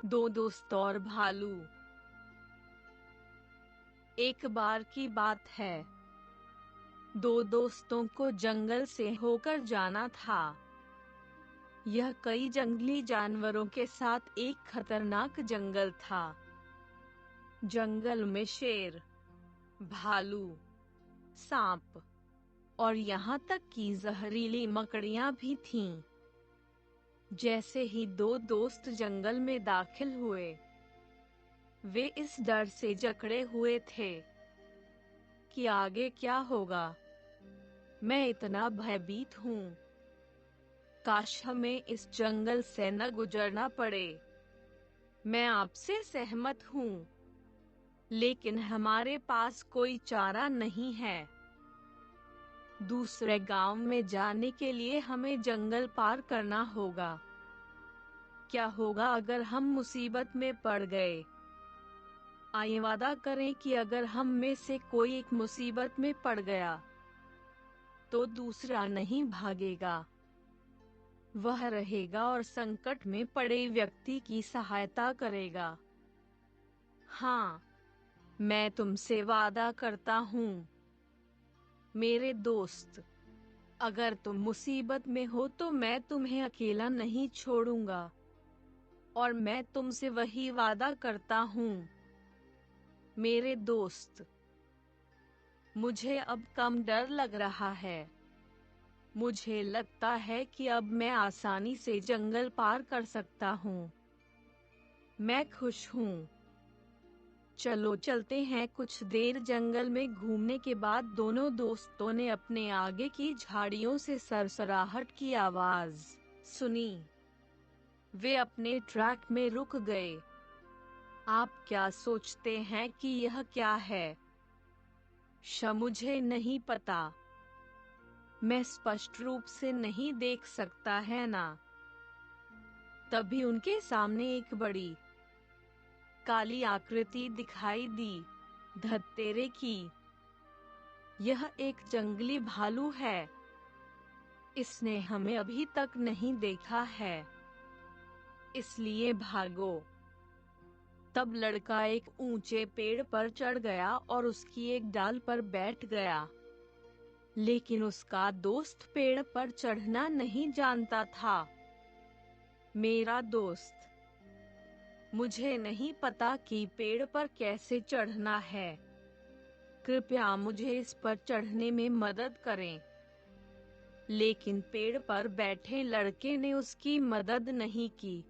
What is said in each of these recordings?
दो दोस्त और भालू। एक बार की बात है, दो दोस्तों को जंगल से होकर जाना था। यह कई जंगली जानवरों के साथ एक खतरनाक जंगल था। जंगल में शेर, भालू, सांप और यहाँ तक कि जहरीली मकड़ियाँ भी थीं। जैसे ही दो दोस्त जंगल में दाखिल हुए, वे इस डर से जकड़े हुए थे कि आगे क्या होगा। मैं इतना भयभीत हूँ, काश हमें इस जंगल से न गुजरना पड़े। मैं आपसे सहमत हूँ, लेकिन हमारे पास कोई चारा नहीं है। दूसरे गांव में जाने के लिए हमें जंगल पार करना होगा। क्या होगा अगर हम मुसीबत में पड़ गए? आइए वादा करें कि अगर हम में से कोई एक मुसीबत में पड़ गया, तो दूसरा नहीं भागेगा। वह रहेगा और संकट में पड़े व्यक्ति की सहायता करेगा। हाँ, मैं तुमसे वादा करता हूँ, मेरे दोस्त, अगर तुम मुसीबत में हो तो मैं तुम्हें अकेला नहीं छोड़ूंगा। और मैं तुमसे वही वादा करता हूँ, मेरे दोस्त। मुझे अब कम डर लग रहा है। मुझे लगता है कि अब मैं आसानी से जंगल पार कर सकता हूँ। मैं खुश हूँ। चलो चलते हैं। कुछ देर जंगल में घूमने के बाद दोनों दोस्तों ने अपने आगे की झाड़ियों से सरसराहट की आवाज सुनी। वे अपने ट्रैक में रुक गए। आप क्या सोचते हैं कि यह क्या है? मुझे नहीं पता। मैं स्पष्ट रूप से नहीं देख सकता है ना। तभी उनके सामने एक बड़ी काली आकृति दिखाई दी। धत्तेरे की, यह एक जंगली भालू है। इसने हमें अभी तक नहीं देखा है, इसलिए भागो। तब लड़का एक ऊंचे पेड़ पर चढ़ गया और उसकी एक डाल पर बैठ गया। लेकिन उसका दोस्त पेड़ पर चढ़ना नहीं जानता था। मेरा दोस्त, मुझे नहीं पता कि पेड़ पर कैसे चढ़ना है। कृपया मुझे इस पर चढ़ने में मदद करें। लेकिन पेड़ पर बैठे लड़के ने उसकी मदद नहीं की।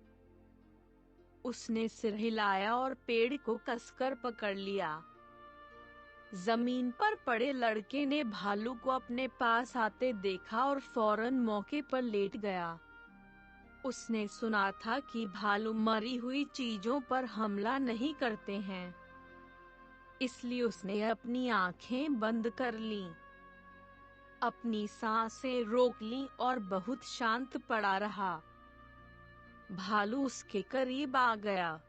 उसने सिर हिलाया और पेड़ को कसकर पकड़ लिया। जमीन पर पड़े लड़के ने भालू को अपने पास आते देखा और फौरन मौके पर लेट गया। उसने सुना था कि भालू मरी हुई चीजों पर हमला नहीं करते हैं, इसलिए उसने अपनी आंखें बंद कर लीं, अपनी सांसें रोक लीं और बहुत शांत पड़ा रहा। भालू उसके करीब आ गया।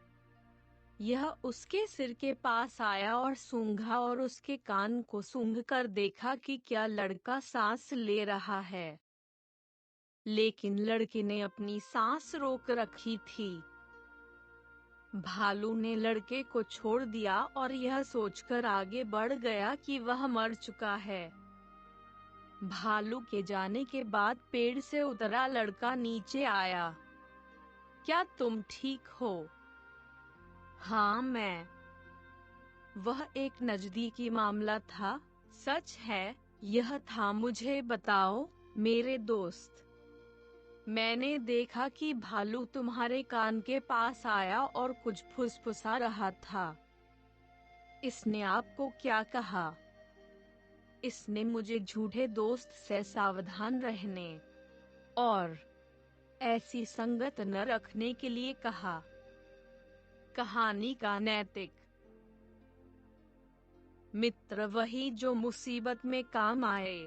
यह उसके सिर के पास आया और सूंघा और उसके कान को सूंघकर देखा कि क्या लड़का सांस ले रहा है। लेकिन लड़के ने अपनी सांस रोक रखी थी। भालू ने लड़के को छोड़ दिया और यह सोचकर आगे बढ़ गया कि वह मर चुका है। भालू के जाने के बाद पेड़ से उतरा लड़का नीचे आया। क्या तुम ठीक हो? हाँ, मैं। वह एक नजदीकी मामला था, सच है, यह था। मुझे बताओ, मेरे दोस्त। मैंने देखा कि भालू तुम्हारे कान के पास आया और कुछ फुसफुसा रहा था। इसने आपको क्या कहा? इसने मुझे झूठे दोस्त से सावधान रहने और ऐसी संगत न रखने के लिए कहा। कहानी का नैतिक मित्र वही जो मुसीबत में काम आए।